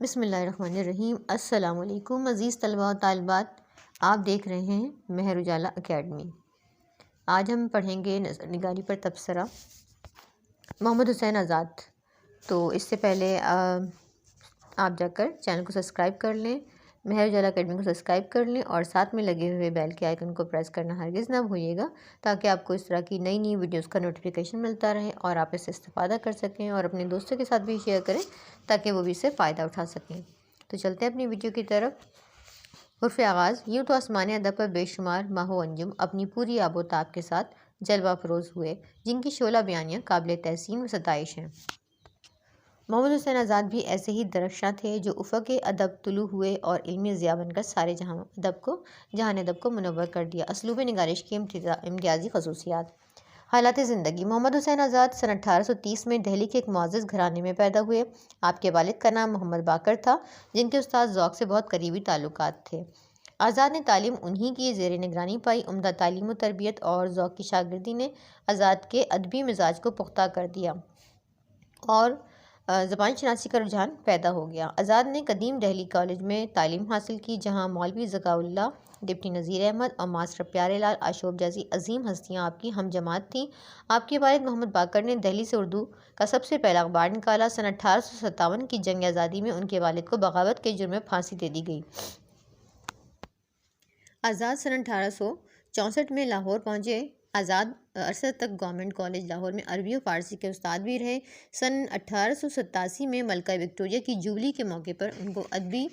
بسم اللہ الرحمن الرحیم۔ السلام علیکم عزیز طلباء و طالبات، آپ دیکھ رہے ہیں مہر اجالا اکیڈمی۔ آج ہم پڑھیں گے نثر نگاری پر تبصرہ محمد حسین آزاد۔ تو اس سے پہلے آپ جا کر چینل کو سبسکرائب کر لیں، مہر اجالا اکیڈمی کو سبسکرائب کر لیں اور ساتھ میں لگے ہوئے بیل کے آئیکن کو پریس کرنا ہرگز نہ بھولیے گا، تاکہ آپ کو اس طرح کی نئی ویڈیوز کا نوٹیفیکیشن ملتا رہے اور آپ اس سے استفادہ کر سکیں اور اپنے دوستوں کے ساتھ بھی شیئر کریں تاکہ وہ بھی اس سے فائدہ اٹھا سکیں۔ تو چلتے ہیں اپنی ویڈیو کی طرف۔ حرف آغاز۔ یوں تو آسمان ادب پر بے شمار ماہ و انجم اپنی پوری آب و تاب کے ساتھ جلوہ افروز ہوئے، جن کی شعلہ بیانیاں قابل تحسین و ستائش ہیں۔ محمد حسین آزاد بھی ایسے ہی درخشاں تھے جو افق ادب طلوع ہوئے اور علمی ضیاء بن کر سارے جہان ادب کو منور کر دیا۔ اسلوب نگارش کی امتیازی خصوصیات۔ حالات زندگی۔ محمد حسین آزاد سن 1830 میں دہلی کے ایک معزز گھرانے میں پیدا ہوئے۔ آپ کے والد کا نام محمد باقر تھا، جن کے استاد ذوق سے بہت قریبی تعلقات تھے۔ آزاد نے تعلیم انہی کی زیر نگرانی پائی۔ عمدہ تعلیم و تربیت اور ذوق کی شاگردی نے آزاد کے ادبی مزاج کو پختہ کر دیا اور زبان شناسی کا رجحان پیدا ہو گیا۔ آزاد نے قدیم دہلی کالج میں تعلیم حاصل کی، جہاں مولوی ذکاء اللہ، ڈپٹی نذیر احمد اور ماسٹر پیارے لال آشوب جیسی عظیم ہستیاں آپ کی ہم جماعت تھیں۔ آپ کے والد محمد باقر نے دہلی سے اردو کا سب سے پہلا اخبار نکالا۔ سن 1857 کی جنگ آزادی میں ان کے والد کو بغاوت کے جرم میں پھانسی دے دی گئی۔ آزاد سن 1864 میں لاہور پہنچے۔ آزاد عرصہ تک گورنمنٹ کالج لاہور میں عربی و فارسی کے استاد بھی رہے۔ سن 1887 میں ملکہ وکٹوریہ کی جوبلی کے موقع پر ان کو ادبی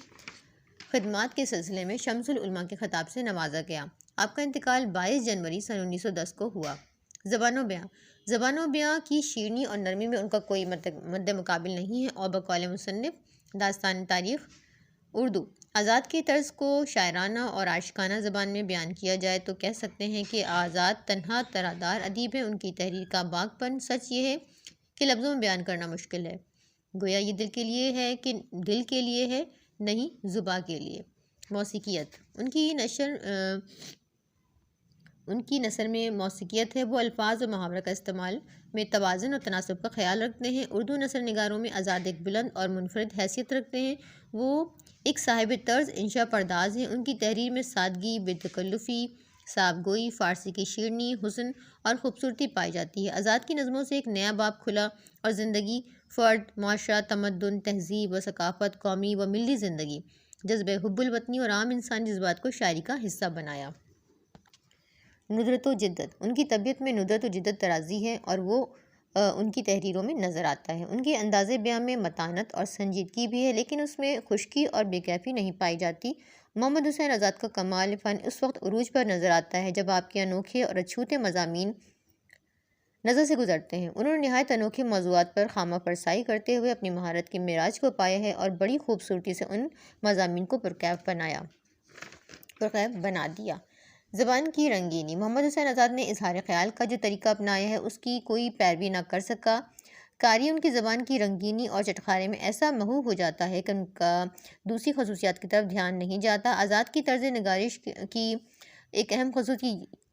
خدمات کے سلسلے میں شمس العلماء کے خطاب سے نوازا گیا۔ آپ کا انتقال 22 جنوری سن 1910 کو ہوا۔ زبان و بیاں۔ زبان و بیاں کی شیرینی اور نرمی میں ان کا کوئی مد مقابل نہیں ہے اور بقول مصنف داستان تاریخ اردو آزاد کے طرز کو شاعرانہ اور عاشقانہ زبان میں بیان کیا جائے تو کہہ سکتے ہیں کہ آزاد تنہا ترادار ادیب ہے۔ ان کی تحریر کا باغ پن سچ یہ ہے کہ لفظوں میں بیان کرنا مشکل ہے، گویا یہ دل کے لیے ہے نہیں زباں کے لیے۔ موسیقیت۔ ان کی نثر میں موسیقیت ہے۔ وہ الفاظ اور محاورہ کا استعمال میں توازن اور تناسب کا خیال رکھتے ہیں۔ اردو نثر نگاروں میں آزاد ایک بلند اور منفرد حیثیت رکھتے ہیں۔ وہ ایک صاحب طرز انشا پرداز ہیں۔ ان کی تحریر میں سادگی، بے تکلفی، صاف گوئی، فارسی کی شیرینی، حسن اور خوبصورتی پائی جاتی ہے۔ آزاد کی نظموں سے ایک نیا باب کھلا اور زندگی، فرد، معاشرہ، تمدن، تہذیب و ثقافت، قومی و ملی زندگی، جذبہ حب الوطنی اور عام انسانی جذبات کو شاعری کا حصہ بنایا۔ ندرت و جدت۔ ان کی طبیعت میں ندرت و جدت ترازی ہے اور وہ ان کی تحریروں میں نظر آتا ہے۔ ان کے انداز بیان میں متانت اور سنجیدگی بھی ہے، لیکن اس میں خشکی اور بے کیفی نہیں پائی جاتی۔ محمد حسین آزاد کا کمال فن اس وقت عروج پر نظر آتا ہے جب آپ کے انوکھے اور اچھوتے مضامین نظر سے گزرتے ہیں۔ انہوں نے نہایت انوکھے موضوعات پر خامہ فرسائی کرتے ہوئے اپنی مہارت کے معراج کو پایا ہے اور بڑی خوبصورتی سے ان مضامین کو پرکیف بنا دیا۔ زبان کی رنگینی۔ محمد حسین آزاد نے اظہار خیال کا جو طریقہ اپنایا ہے اس کی کوئی پیروی نہ کر سکا۔ قاری ان کی زبان کی رنگینی اور چٹخارے میں ایسا محو ہو جاتا ہے کہ ان کا دوسری خصوصیات کی طرف دھیان نہیں جاتا۔ آزاد کی طرز نگارش کی ایک اہم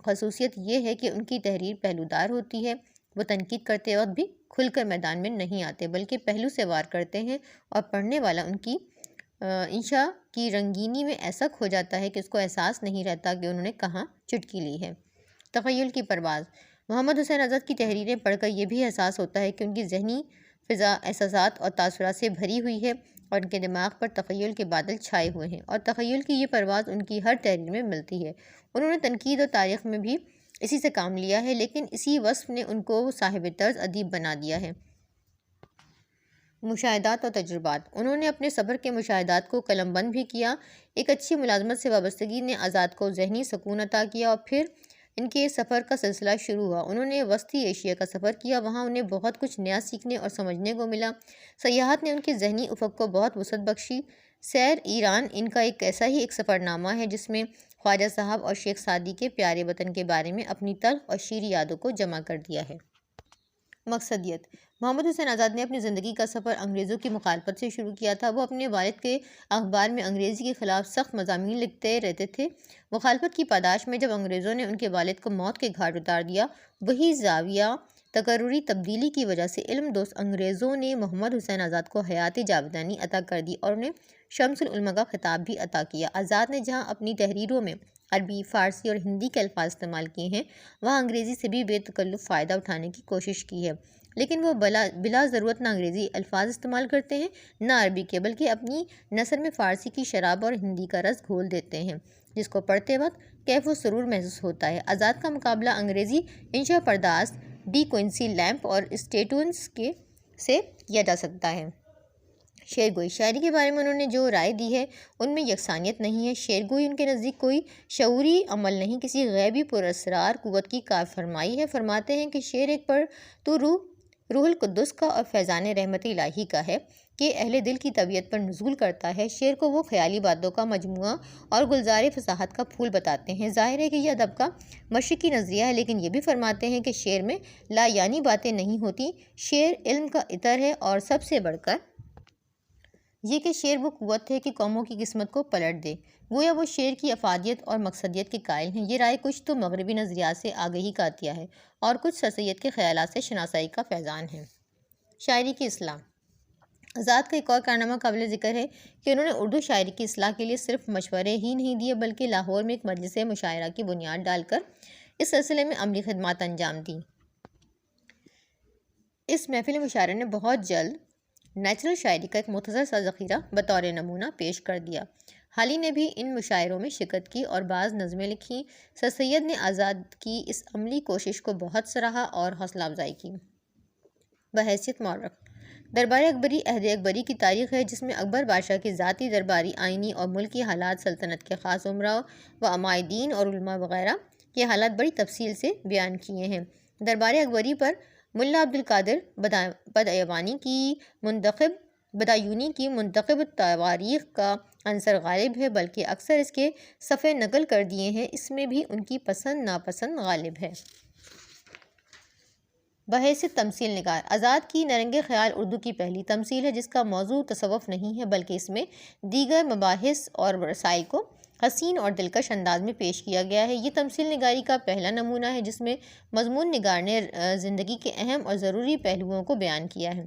خصوصیت یہ ہے کہ ان کی تحریر پہلودار ہوتی ہے۔ وہ تنقید کرتے وقت بھی کھل کر میدان میں نہیں آتے بلکہ پہلو سے وار کرتے ہیں اور پڑھنے والا ان کی انشا کی رنگینی میں ایسا کھو جاتا ہے کہ اس کو احساس نہیں رہتا کہ انہوں نے کہاں چٹکی لی ہے۔ تخیل کی پرواز۔ محمد حسین آزاد کی تحریریں پڑھ کر یہ بھی احساس ہوتا ہے کہ ان کی ذہنی فضا احساسات اور تاثرات سے بھری ہوئی ہے اور ان کے دماغ پر تخیل کے بادل چھائے ہوئے ہیں، اور تخیل کی یہ پرواز ان کی ہر تحریر میں ملتی ہے۔ انہوں نے تنقید اور تاریخ میں بھی اسی سے کام لیا ہے، لیکن اسی وصف نے ان کو صاحب طرز ادیب بنا دیا ہے۔ مشاہدات اور تجربات۔ انہوں نے اپنے سفر کے مشاہدات کو قلم بند بھی کیا۔ ایک اچھی ملازمت سے وابستگی نے آزاد کو ذہنی سکون عطا کیا اور پھر ان کے سفر کا سلسلہ شروع ہوا۔ انہوں نے وسطی ایشیا کا سفر کیا، وہاں انہیں بہت کچھ نیا سیکھنے اور سمجھنے کو ملا۔ سیاحت نے ان کے ذہنی افق کو بہت وسعت بخشی۔ سیر ایران ان کا ایسا ہی ایک سفر نامہ ہے جس میں خواجہ صاحب اور شیخ سعدی کے پیارے وطن کے بارے میں اپنی تلخ اور شیریں یادوں کو جمع کر دیا ہے۔ مقصدیت۔ محمد حسین آزاد نے اپنی زندگی کا سفر انگریزوں کی مخالفت سے شروع کیا تھا۔ وہ اپنے والد کے اخبار میں انگریزی کے خلاف سخت مضامین لکھتے رہتے تھے۔ مخالفت کی پاداش میں جب انگریزوں نے ان کے والد کو موت کے گھاٹ اتار دیا، وہی زاویہ تقرری تبدیلی کی وجہ سے علم دوست انگریزوں نے محمد حسین آزاد کو حیات جاودانی عطا کر دی اور انہیں شمس العلماء کا خطاب بھی عطا کیا۔ آزاد نے جہاں اپنی تحریروں میں عربی، فارسی اور ہندی کے الفاظ استعمال کیے ہیں، وہاں انگریزی سے بھی بے تکلف فائدہ اٹھانے کی کوشش کی ہے، لیکن وہ بلا ضرورت نہ انگریزی الفاظ استعمال کرتے ہیں نہ عربی کے، بلکہ اپنی نثر میں فارسی کی شراب اور ہندی کا رس گھول دیتے ہیں، جس کو پڑھتے وقت کیف و سرور محسوس ہوتا ہے۔ آزاد کا مقابلہ انگریزی انشا پرداز ڈی کوئنسی لیمپ اور اسٹیٹونس سے کیا جا سکتا ہے۔ شعر گوئی، شاعری کے بارے میں انہوں نے جو رائے دی ہے ان میں یکسانیت نہیں ہے۔ شعر گوئی ان کے نزدیک کوئی شعوری عمل نہیں، کسی غیبی پراسرار قوت کی کار فرمائی ہے۔ فرماتے ہیں کہ شعر ایک تو روح القدس کا اور فیضان رحمت الہی کا ہے کہ اہل دل کی طبیعت پر نزول کرتا ہے۔ شعر کو وہ خیالی باتوں کا مجموعہ اور گلزار فصاحت کا پھول بتاتے ہیں۔ ظاہر ہے کہ یہ ادب کا مشرقی نظریہ ہے، لیکن یہ بھی فرماتے ہیں کہ شعر میں لا یعنی باتیں نہیں ہوتی، شعر علم کا عطر ہے، اور سب سے بڑھ کر یہ کہ شعر وہ قوت ہے کہ قوموں کی قسمت کو پلٹ دے۔ گویا وہ شعر کی افادیت اور مقصدیت کے قائل ہیں۔ یہ رائے کچھ تو مغربی نظریات سے آگہی کا عطیہ ہے اور کچھ سر سید کے خیالات سے شناسائی کا فیضان ہے۔ شاعری کی اصلاح، آزاد کا ایک اور کارنامہ قابل ذکر ہے کہ انہوں نے اردو شاعری کی اصلاح کے لیے صرف مشورے ہی نہیں دیے، بلکہ لاہور میں ایک مجلس مشاعرہ کی بنیاد ڈال کر اس سلسلے میں عملی خدمات انجام دیں۔ اس محفل مشاعرے نے بہت جلد نیچرل شاعری کا ایک مختصر سا ذخیرہ بطور نمونہ پیش کر دیا۔ حالی نے بھی ان مشاعروں میں شرکت کی اور بعض نظمیں لکھیں۔ سر سید نے آزاد کی اس عملی کوشش کو بہت سراہا اور حوصلہ افزائی کی۔ بحیثیت مورخ، دربار اکبری عہد اکبری کی تاریخ ہے، جس میں اکبر بادشاہ کے ذاتی، درباری، آئینی اور ملکی حالات، سلطنت کے خاص امراء و عمائدین اور علماء وغیرہ کے حالات بڑی تفصیل سے بیان کیے ہیں۔ دربار اکبری پر ملا عبدالقادر بدایونی کی منتخب تواریخ کا عنصر غالب ہے، بلکہ اکثر اس کے صفحے نقل کر دیے ہیں، اس میں بھی ان کی پسند ناپسند غالب ہے۔ بحیثیت تمثیل نگار، آزاد کی نرنگ خیال اردو کی پہلی تمثیل ہے جس کا موضوع تصوف نہیں ہے، بلکہ اس میں دیگر مباحث اور رسائل کو حسین اور دلکش انداز میں پیش کیا گیا ہے۔ یہ تمثیل نگاری کا پہلا نمونہ ہے جس میں مضمون نگار نے زندگی کے اہم اور ضروری پہلوؤں کو بیان کیا ہے۔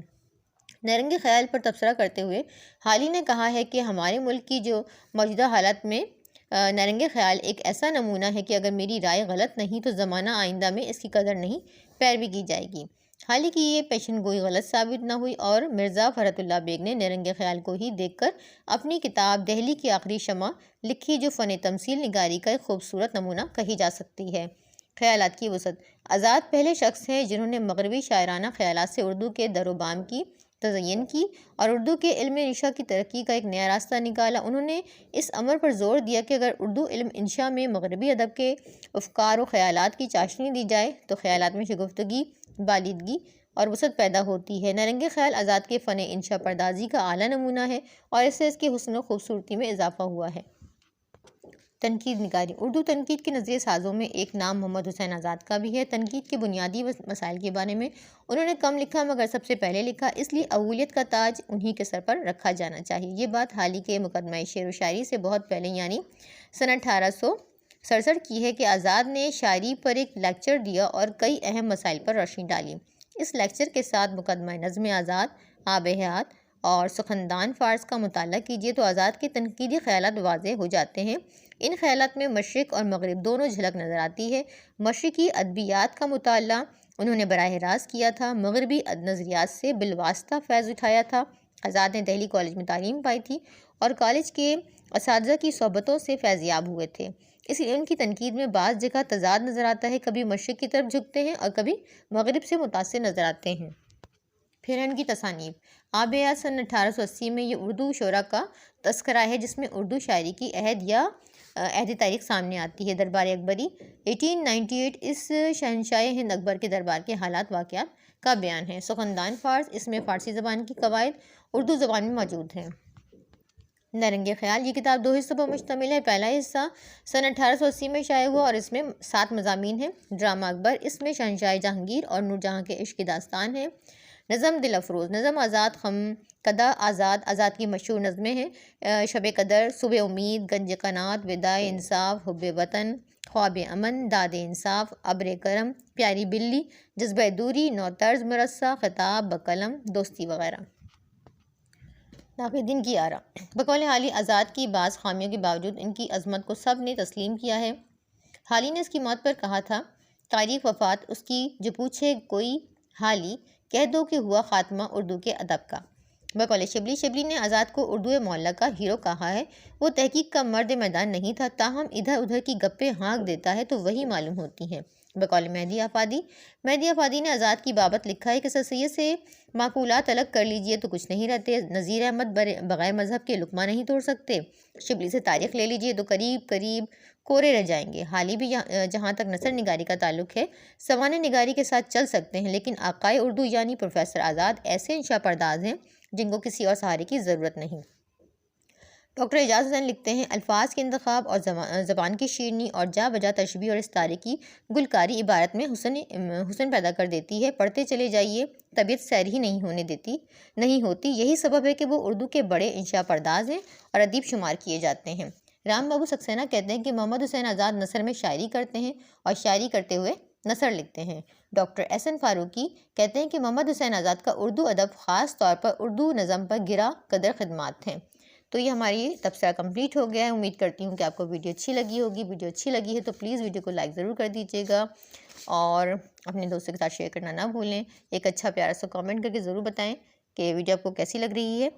نرنگ خیال پر تبصرہ کرتے ہوئے حالی نے کہا ہے کہ ہمارے ملک کی جو موجودہ حالت میں نرنگ خیال ایک ایسا نمونہ ہے کہ اگر میری رائے غلط نہیں تو زمانہ آئندہ میں اس کی قدر نہیں پیروی کی جائے گی۔ حالی کی یہ پیشن گوئی غلط ثابت نہ ہوئی اور مرزا فرحت اللہ بیگ نے نرنگ خیال کو ہی دیکھ کر اپنی کتاب دہلی کی آخری شمع لکھی، جو فن تمثیل نگاری کا ایک خوبصورت نمونہ کہی جا سکتی ہے۔ خیالات کی وسعت، آزاد پہلے شخص ہیں جنہوں نے مغربی شاعرانہ خیالات سے اردو کے در و بام کی تزئین کی اور اردو کے علم انشاء کی ترقی کا ایک نیا راستہ نکالا۔ انہوں نے اس امر پر زور دیا کہ اگر اردو علم انشاء میں مغربی ادب کے افکار و خیالات کی چاشنی دی جائے تو خیالات میں شگفتگی، بالیدگی اور وسعت پیدا ہوتی ہے۔ نرنگ خیال آزاد کے فن انشاء پردازی کا اعلیٰ نمونہ ہے اور اس سے اس کے حسن و خوبصورتی میں اضافہ ہوا ہے۔ تنقید نگاری، اردو تنقید کے نظریہ سازوں میں ایک نام محمد حسین آزاد کا بھی ہے۔ تنقید کے بنیادی مسائل کے بارے میں انہوں نے کم لکھا مگر سب سے پہلے لکھا، اس لیے اولویت کا تاج انہی کے سر پر رکھا جانا چاہیے۔ یہ بات حالی کے مقدمہ شعر و شاعری سے بہت پہلے یعنی سن 1867 کی ہے کہ آزاد نے شاعری پر ایک لیکچر دیا اور کئی اہم مسائل پر روشنی ڈالی۔ اس لیکچر کے ساتھ مقدمہ نظم آزاد، آب حیات اور سخندان فارس کا مطالعہ کیجیے تو آزاد کے تنقیدی خیالات واضح ہو جاتے ہیں۔ ان خیالات میں مشرق اور مغرب دونوں جھلک نظر آتی ہے۔ مشرقی ادبیات کا مطالعہ انہوں نے براہ راست کیا تھا، مغربی نظریات سے بالواسطہ فیض اٹھایا تھا۔ آزاد نے دہلی کالج میں تعلیم پائی تھی اور کالج کے اساتذہ کی صحبتوں سے فیض یاب ہوئے تھے، اس لیے ان کی تنقید میں بعض جگہ تضاد نظر آتا ہے، کبھی مشرق کی طرف جھکتے ہیں اور کبھی مغرب سے متاثر نظر آتے ہیں۔ پھر ان کی تصانیف، آب حیات سن 1880 میں یہ اردو شعراء کا تذکرہ ہے جس میں اردو شاعری کی عہد تاریخ سامنے آتی ہے۔ دربار اکبری 1898 اس شہنشاہ ہند اکبر کے دربار کے حالات واقعات کا بیان ہے۔ سخندان فارس، اس میں فارسی زبان کی قواعد اردو زبان میں موجود ہیں۔ نرنگ خیال، یہ کتاب 2 حصوں پر مشتمل ہے۔ پہلا حصہ سن 1880 میں شائع ہوا اور اس میں 7 مضامین ہیں۔ ڈرامہ اکبر، اس میں شہنشاہ جہانگیر اور نور جہاں کے عشق کی داستان ہے۔ نظم دل افروز، نظم آزاد، خم کدہ آزاد، آزاد کی مشہور نظمیں ہیں، شب قدر، صبح امید، گنج قنات، وداع انصاف، حب وطن، خواب امن، داد انصاف، ابر کرم، پیاری بلی، جذبہ دوری، نو طرز مرصع، خطاب بقلم، دوستی وغیرہ۔ ناقدین کی آراء۔ بقول حالی آزاد کی بعض خامیوں کے باوجود ان کی عظمت کو سب نے تسلیم کیا ہے۔ حالی نے اس کی موت پر کہا تھا، تاریخ وفات اس کی جو پوچھے کوئی حالی، کہہ دو کہ ہوا خاتمہ اردو کے ادب کا۔ بقول شبلی، شبلی نے آزاد کو اردو معلیٰ کا ہیرو کہا ہے۔ وہ تحقیق کا مرد میدان نہیں تھا، تاہم ادھر ادھر کی گپیں ہانک دیتا ہے تو وہی معلوم ہوتی ہیں۔ بقول مہدی آفادی، مہدی آفادی نے آزاد کی بابت لکھا ہے کہ سر سید سے معقولات الگ کر لیجئے تو کچھ نہیں رہتے، نذیر احمد بغیر مذہب کے لقمہ نہیں توڑ سکتے، شبلی سے تاریخ لے لیجئے تو قریب قریب کورے رہ جائیں گے۔ حالی بھی جہاں تک نثر نگاری کا تعلق ہے سوانح نگاری کے ساتھ چل سکتے ہیں، لیکن آقائے اردو یعنی پروفیسر آزاد ایسے انشا پرداز ہیں جن کو کسی اور سہارے کی ضرورت نہیں۔ ڈاکٹر اعجاز حسین لکھتے ہیں، الفاظ کے انتخاب اور زبان کی شیرینی اور جا بجا تشبیہ اور استعارے کی گلکاری عبارت میں حسن پیدا کر دیتی ہے۔ پڑھتے چلے جائیے، طبیعت سیر ہی نہیں ہوتی۔ یہی سبب ہے کہ وہ اردو کے بڑے انشا پرداز ہیں اور ادیب شمار کیے جاتے ہیں۔ رام بابو سکسینہ کہتے ہیں کہ محمد حسین آزاد نثر میں شاعری کرتے ہیں اور شاعری کرتے ہوئے نثر لکھتے ہیں۔ ڈاکٹر احسن فاروقی کہتے ہیں کہ محمد حسین آزاد کا اردو ادب خاص طور پر اردو نظم پر گرا قدر خدمات ہیں۔ تو یہ ہماری تبصرہ کمپلیٹ ہو گیا ہے۔ امید کرتی ہوں کہ آپ کو ویڈیو اچھی لگی ہوگی۔ ویڈیو اچھی لگی ہے تو پلیز ویڈیو کو لائک ضرور کر دیجیے گا اور اپنے دوستوں کے ساتھ شیئر کرنا نہ بھولیں۔ ایک اچھا پیارا سا کامنٹ کر کے ضرور بتائیں کہ ویڈیو آپ کو کیسی لگ رہی ہے۔